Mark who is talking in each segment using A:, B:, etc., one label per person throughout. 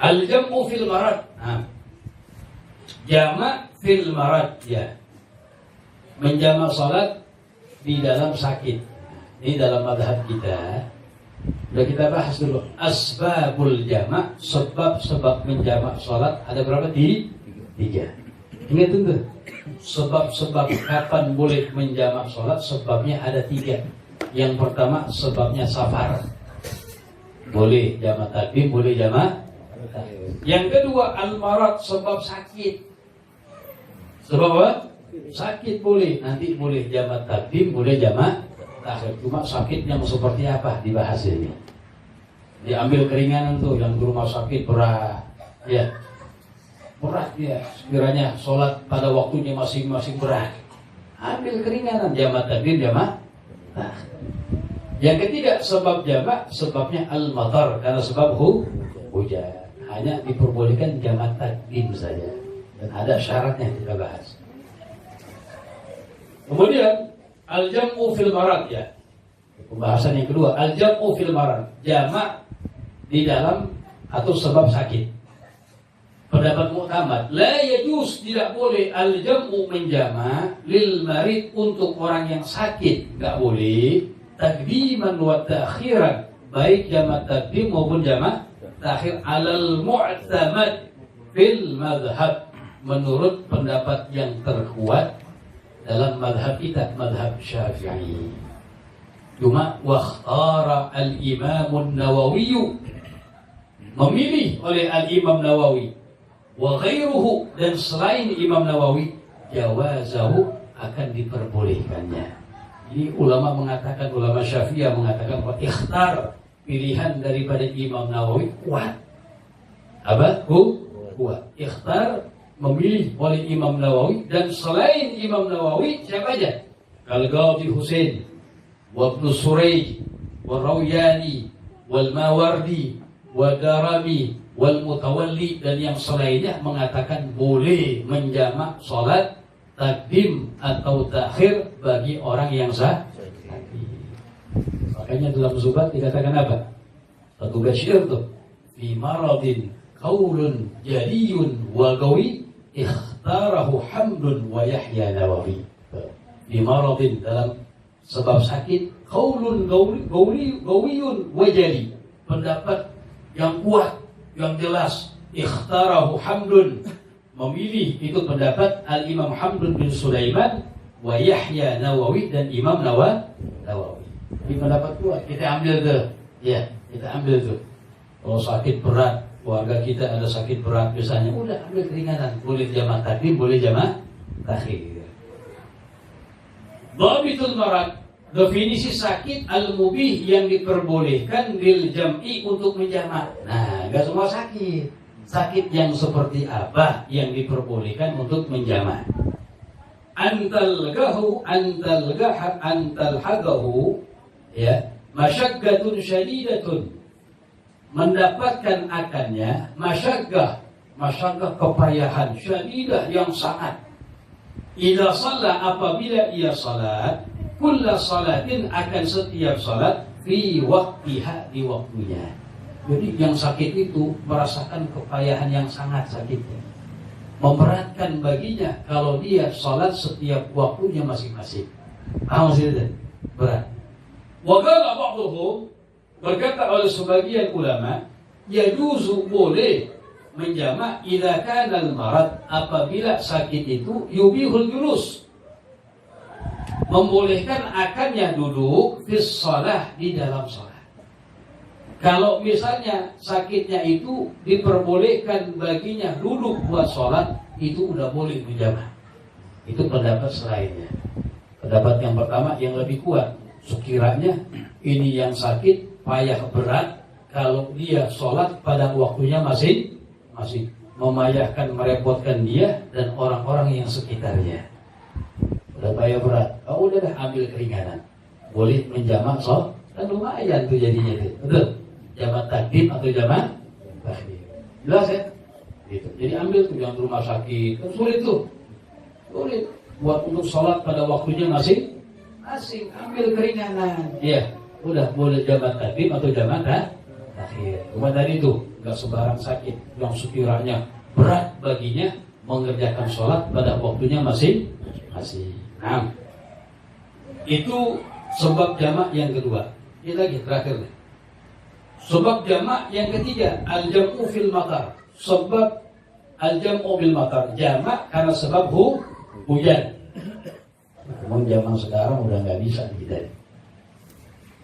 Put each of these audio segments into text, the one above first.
A: Al-jam'u fil marad. Nah, jamak fil marad, ya. Menjamak salat di dalam sakit. Ini dalam mazhab kita. Sudah kita bahas dulu. Asbabul jamak, sebab-sebab menjamak salat ada berapa? Tiga. Ingat itu. Sebab-sebab kapan boleh menjamak salat, sebabnya ada tiga. Yang pertama, sebabnya safar. Boleh jamak takdim, boleh jamak. Yang kedua, al-marad, sebab sakit. Sebab apa? Sakit boleh. Nanti boleh jamak takdim, boleh jamak takhir. Cuma sakit yang seperti apa dibahas ini. Diambil keringanan tuh, yang di rumah sakit berat. Ya, berat ya. Sekiranya sholat pada waktunya masing-masing berat. Ambil keringanan, jamak takdim, jamak takhir. Yang ketiga, sebab jamak, sebabnya al-matar, karena sebab hujan. Hanya diperbolehkan jamak takdim saja. Dan ada syaratnya kita bahas. Kemudian al-jam'u fil marad, ya. Pembahasan yang kedua, al-jam'u fil marad, jamak di dalam atau sebab sakit. Pendapat mu'tamad, la yajuz, tidak boleh al-jam'u menjamak lil marid, untuk orang yang sakit, enggak boleh takdiman wa ta'khiran, baik jamak takdim maupun jamak takhir, alal mu'tamad fil madhab, menurut pendapat yang terkuat dalam madhab kita, madhab Syafi'i. Cuma wakhtara al-Imam Nawawi, memilih oleh al-Imam Nawawi, wa ghairuhu, dan selain Imam Nawawi, jawazahu, akan diperbolehkannya. Ini ulama mengatakan, ulama Syafi'iyah mengatakan bahwa ikhtar, pilihan daripada Imam Nawawi kuat. Apa? Kuat. Ikhtar, memilih oleh Imam Nawawi, dan selain Imam Nawawi siapa aja? Al-Qadhi Husain, wa Ibnu Surayj, wa Rawyani, wal Mawardi, wa Darami, wal Mutawalli, dan yang selainnya mengatakan boleh menjamak salat takdim atau takhir bagi orang yang sakit. Makanya dalam Zubat dikatakan apa? Satu basyir tuh, fi maradin qaulun jadiyun wa qawi ikhtarahu Hamdun wa Yahya Nawawi. Fi maradin, dalam sebab sakit, qaulun qawiyun wa jali, pendapat yang kuat, yang jelas, ikhtarahu Hamdun, memilih itu pendapat al-Imam Hamdun bin Sulaiman wa Yahya Nawawi, dan Imam Nawawi. Ini pendapat kuat, kita ambil tuh. Ya, kita ambil tuh. Kalau sakit berat, keluarga kita ada sakit berat misalnya, udah ambil keringanan, boleh jamak takdim, boleh jamak takhir. Dhabitul marad, definisi sakit al-mubih, yang diperbolehkan lil jam'i, untuk menjamak. Nah, enggak semua sakit. Sakit yang seperti apa yang diperbolehkan untuk menjamak? Antalgahu, antalhagahu, ya, masyaqqatun syadidatun, mendapatkan akannya masyaqqah kepayahan, syadidah, yang sangat. Idza shalla, apabila ia salat, kulla salatin, akan setiap salat, fi waqtiha, di waktunya. Jadi yang sakit itu merasakan kepayahan yang sangat sakitnya, memberatkan baginya kalau dia salat setiap waktunya masing-masing. Maksudnya berat. Wa qala ba'dhum, berkata oleh sebagian ulama, yajuzu, boleh menjamak idza kana al-marad, apabila sakit itu yubihul julus, membolehkan akannya duduk, fis shalah, di dalam salat. Kalau misalnya sakitnya itu diperbolehkan baginya duduk buat sholat, itu udah boleh menjamak. Itu pendapat selainnya. Pendapat yang pertama yang lebih kuat, sekiranya ini yang sakit payah berat, kalau dia sholat pada waktunya masih memayahkan, merepotkan dia dan orang-orang yang sekitarnya. Udah payah berat, udah ambil keringanan, boleh menjamak sholat, kan lumayan tuh jadinya tuh. Betul? Jamak takdim atau jamak takhir. Jelas ya? Gitu. Jadi ambil tuh yang rumah sakit, kan sulit tuh. Sulit buat untuk sholat pada waktunya masing, ambil keringanan. Iya, udah boleh jamak takdim atau jamak takhir. takhir. Cuma tadi itu nggak sembarang sakit yang sekiranya berat baginya mengerjakan sholat pada waktunya masih. Nah, itu sebab jamak yang kedua. Ini lagi terakhir nih. Sebab jamak yang ketiga, al-jam'u fil matar. Sebab al-jam'u bil matar, jamak karena sebab hujan. Memang zaman sekarang udah nggak bisa kita.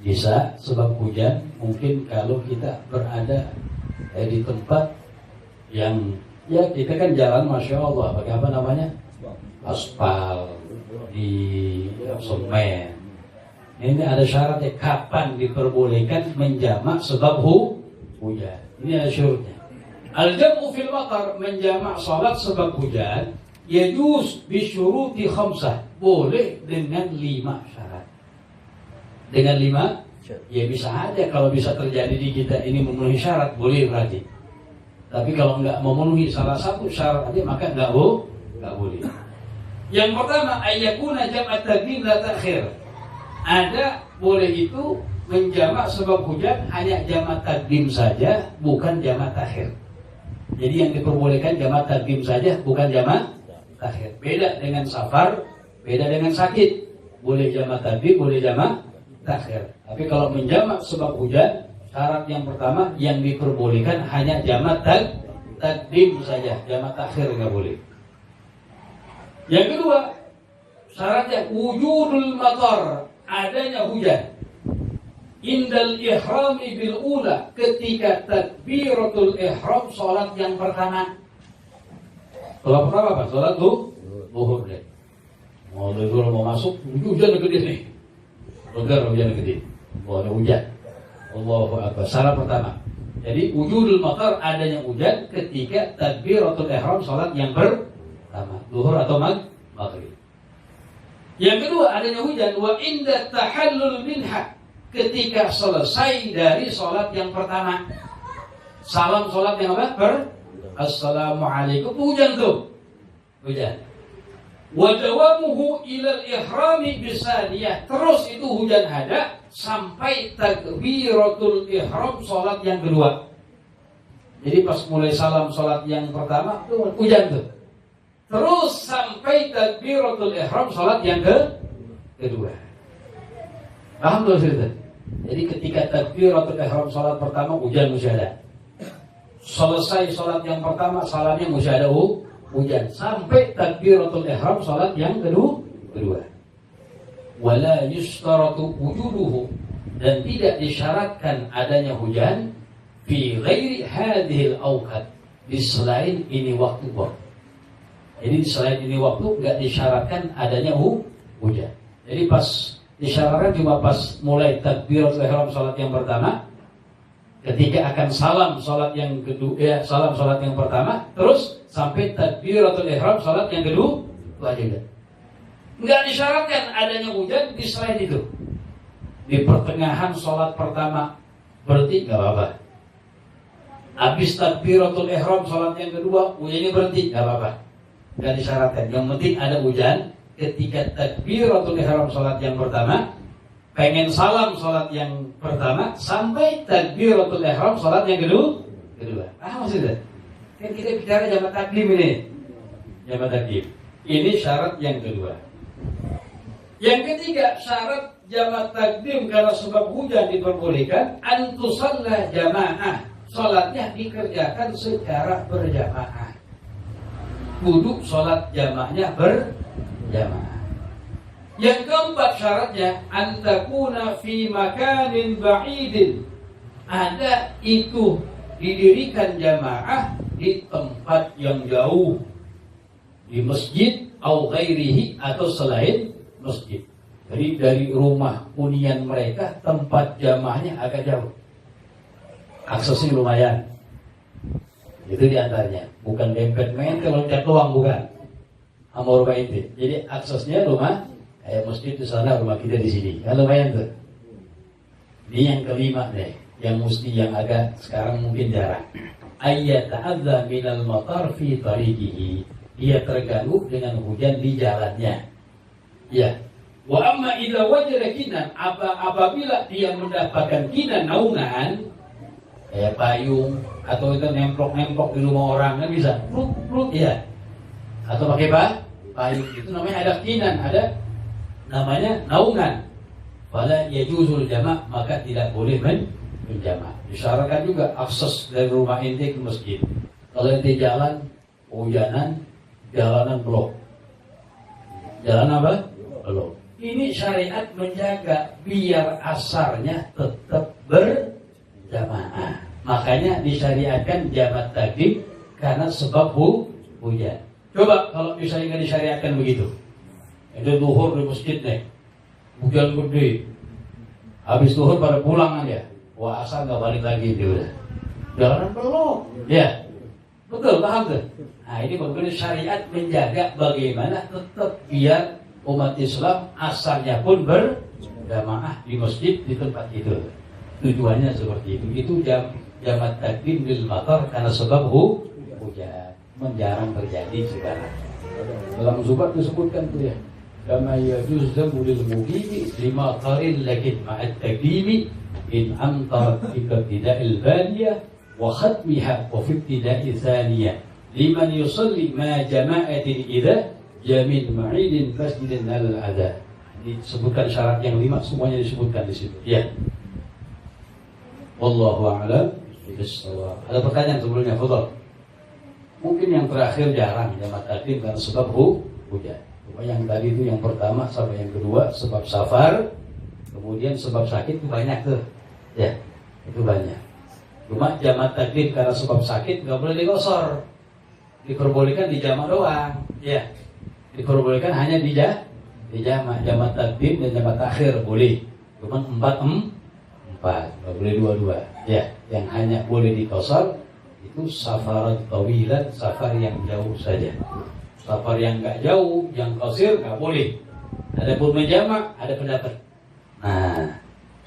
A: Bisa sebab hujan, mungkin kalau kita berada di tempat yang ya kita kan jalan masya Allah pakai apa namanya aspal di semen. Ini ada syaratnya kapan diperbolehkan menjamak sebab hujan. Ini ada syaratnya. Al-jam'u fil matar, menjamak salat sebab hujan, yajuz bisyuruti khamsah, boleh dengan 5 syarat. Dengan 5 ya bisa aja kalau bisa terjadi di kita ini memenuhi syarat boleh berarti. Tapi kalau nggak memenuhi salah satu syarat aja maka nggak boleh. Yang pertama ayyakuna jam'at taqdim la ta'khir. Ada boleh itu menjamak sebab hujan hanya jamak taqdim saja, bukan jamak takhir. Jadi yang diperbolehkan jamak taqdim saja, bukan jamak takhir. Beda dengan safar, beda dengan sakit. Boleh jamak taqdim, boleh jamak takhir. Tapi kalau menjamak sebab hujan, syarat yang pertama yang diperbolehkan hanya jamak taqdim saja, jamak takhir nggak boleh. Yang kedua, syaratnya wujudul matar, adanya hujan. Indal ihrami bil ula, ketika takbiratul ihram salat yang pertama. Salat pertama apa? Salat zuhur deh. Mau zuhur mau masuk, hujan gede nih. Benar hujan gede. Mau ada hujan. Allahu akbar. Syarat pertama. Jadi wujudul matar, adanya hujan ketika takbiratul ihram salat yang pertama, zuhur atau maghrib. Yang kedua adanya hujan wa inda tahallul minha, ketika selesai dari salat yang pertama. Salam salat yang apa? Assalamualaikum, hujan tuh. Hujan. Wa dawamuhu ilal ihrami bisaniyah, terus itu hujan ada sampai takbiratul ihram salat yang kedua. Jadi pas mulai salam salat yang pertama tuh hujan tuh. Terus sampai takbiratul ihram salat yang kedua. Paham tuh cerita? Jadi ketika takbiratul ihram salat pertama hujan musyadah. Selesai salat yang pertama salamnya musyadah hujan sampai takbiratul ihram salat yang kedua. Wala yustaratu wujuduhu, dan tidak disyaratkan adanya hujan fi ghairi hadhil awqat, di selain ini waktu. Jadi selain ini waktu nggak disyaratkan adanya hujan. Jadi pas disyaratkan cuma pas mulai takbiratul ihram salat yang pertama, ketika akan salam salat yang kedua, salam salat yang pertama, terus sampai takbiratul ihram salat yang kedua, itu aja. Nggak disyaratkan adanya hujan di selain itu. Di pertengahan salat pertama berhenti nggak apa-apa. Habis takbiratul ihram salat yang kedua hujannya berhenti nggak apa-apa. Nggak disyaratkan. Yang penting ada hujan ketika takbiratul ihram salat yang pertama, pengen salam salat yang pertama sampai takbiratul ihram salat yang kedua. Maksudnya? Kan kita bicara jamak takdim ini. Jamak takdim. Ini syarat yang kedua. Yang ketiga, syarat jamak takdim karena sebab hujan diperbolehkan, antusalla jamaah, salatnya dikerjakan secara berjamaah. Kudu salat jamaahnya berjamaah. Yang keempat syaratnya, antakuna fi makanin ba'idin, ada itu didirikan jamaah di tempat yang jauh, di masjid atau ghairihi, atau selain masjid. Jadi dari rumah hunian mereka tempat jamaahnya agak jauh, aksesnya lumayan. Itu diantaranya, bukan dempet main kalau loncat doang, bukan. Sama rumah itu. Jadi aksesnya rumah, kayak masjid di sana, rumah kita di sini. Kan lumayan tuh. Ini yang kelima deh, yang mesti yang agak sekarang mungkin jarang. Ayat ta'adza minal matar fi tariqihi, dia terganggu dengan hujan di jalannya. Ya. Wa amma idza wajada kinan, apabila dia mendapatkan kinan naungan, kayak payung atau itu nemplok di rumah orang kan bisa, pluk ya. Atau pakai payung itu namanya ada kinan, ada namanya naungan. Pada yajuzul jama' maka tidak boleh menjamak. Disyaratkan juga akses dari rumah ente ke masjid. Kalau ente jalan hujanan, jalanan blok. Jalan apa? Blok. Ini syariat menjaga biar asarnya tetap berjamaah. Makanya disyariatkan jamak takdim karena sebab hujan. Coba kalau misalnya nggak disyariatkan begitu, itu zuhur di masjid nih, hujan gede, habis zuhur pada pulang aja, wah asar nggak balik lagi dia udah, jalanan belum, ya, betul paham tuh. Nah ini bagaimana syariat menjaga bagaimana tetap biar umat Islam asarnya pun berjamaah di masjid di tempat itu. Tujuannya seperti itu. Itu jamak takdim bil matar karena sebab hujan. Menjarang terjadi sekarang. Dalam Zubat disebutkan tuh ya, kama yajuz zamu lil muqimi lima qarin lakin ma'at taqdimi in amtarat fi ibtida'il baniyah wa khatmiha wa fi ibtida'i thaniyah liman yusalli ma jama'atin idza jamin ma'idin masjidin al-adha. Disebutkan syarat yang 5 semuanya disebutkan di situ. Ya. Wallahu a'lam bishawab. Ada pertanyaan sebelumnya, fadhal. Mungkin yang terakhir jarang jamak takdim karena sebab hujan. Yang tadi itu yang pertama sampai yang kedua sebab safar, kemudian sebab sakit itu banyak tuh, ya itu banyak. Cuma jamak takdim karena sebab sakit nggak boleh digosor, diperbolehkan di jamak doang, ya diperbolehkan hanya di jamak takdim dan jamak takhir boleh, cuma 4 nggak boleh 2, ya yang hanya boleh dikosor itu safarat tawilan, safar yang jauh saja. Safar yang nggak jauh, yang qasir nggak boleh. Adapun menjamak ada pendapat. Nah,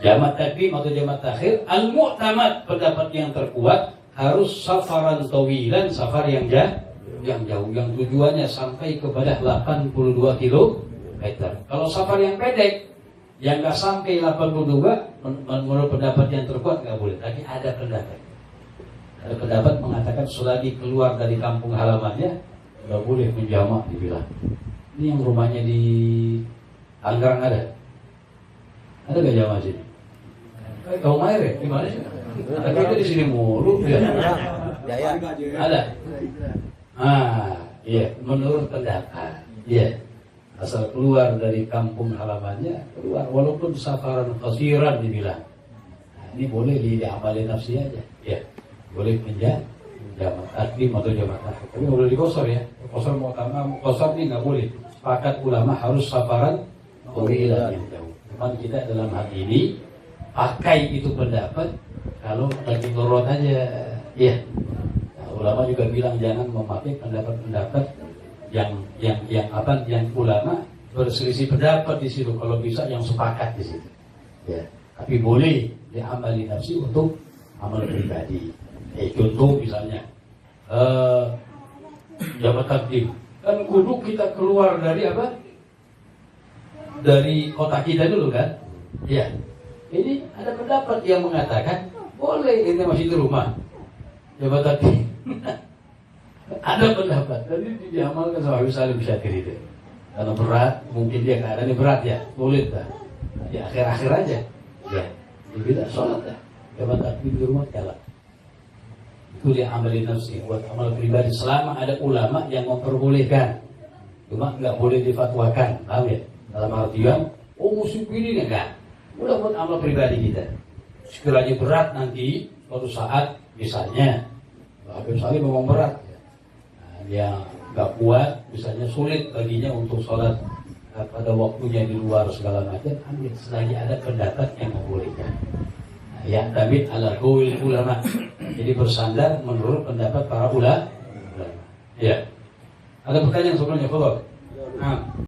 A: jamak takdim atau jamak takhir, al-mu'tamad pendapat yang terkuat harus safaran tawilan, safar yang jauh, yang tujuannya sampai kepada 82 km. Kalau safar yang pendek, yang nggak sampai 82, menurut pendapat yang terkuat nggak boleh. Tapi ada pendapat. Ada pendapat mengatakan selagi keluar dari kampung halamannya nggak boleh menjamak dibilang. Ini yang rumahnya di Tangerang ada nggak jamaah sini? Kau main ya? Gimana sih? Tapi itu di sini mulu ya. Ada. Iya. Menurut pendapat, iya. Asal keluar dari kampung halamannya keluar, walaupun safaran qasiran dibilang. Nah, ini boleh diamali nafsi aja, ya. Boleh jamak takdim atau jamak takhir. Tapi nggak boleh dikosor ya. Kosor mau tambah, kosor ini nggak boleh. Sepakat ulama harus safaran tawilan yang jauh. Cuman kita dalam hal ini pakai itu pendapat kalau lagi nurut aja, ya. Nah, ulama juga bilang jangan memakai pendapat-pendapat yang ulama berselisih pendapat di situ. Kalau bisa yang sepakat di situ, ya. Tapi boleh diamali nafsi untuk amal pribadi. Contoh misalnya jamak takdim kan kudu kita keluar dari apa? Dari kota kita dulu kan? Ya. Ini ada pendapat yang mengatakan boleh ini masih di rumah jamak takdim. Ada pendapat tadi diamalkan sama Habib Salim Syakir itu. Karena berat, mungkin dia keadaannya berat ya, sulit dah. Di akhir-akhir aja, ya. Dia sholat dah. Jamak takdim di rumah jalan. Itu dia amalin nafsi, buat amal pribadi selama ada ulama yang memperbolehkan. Cuma nggak boleh difatwakan, paham ya? Dalam artian, musim ini enggak. Udah buat amal pribadi kita. Sekiranya berat nanti suatu saat, misalnya Habib Salim memang berat, nah, dia nggak kuat, misalnya sulit baginya untuk sholat pada waktunya di luar segala macam, ambil selagi ada pendapat yang membolehkan. Ya, David ala qaulil ulama. Jadi bersandar menurut pendapat para ulama. Ya. Ada pertanyaan sebelumnya, Pak? Nah.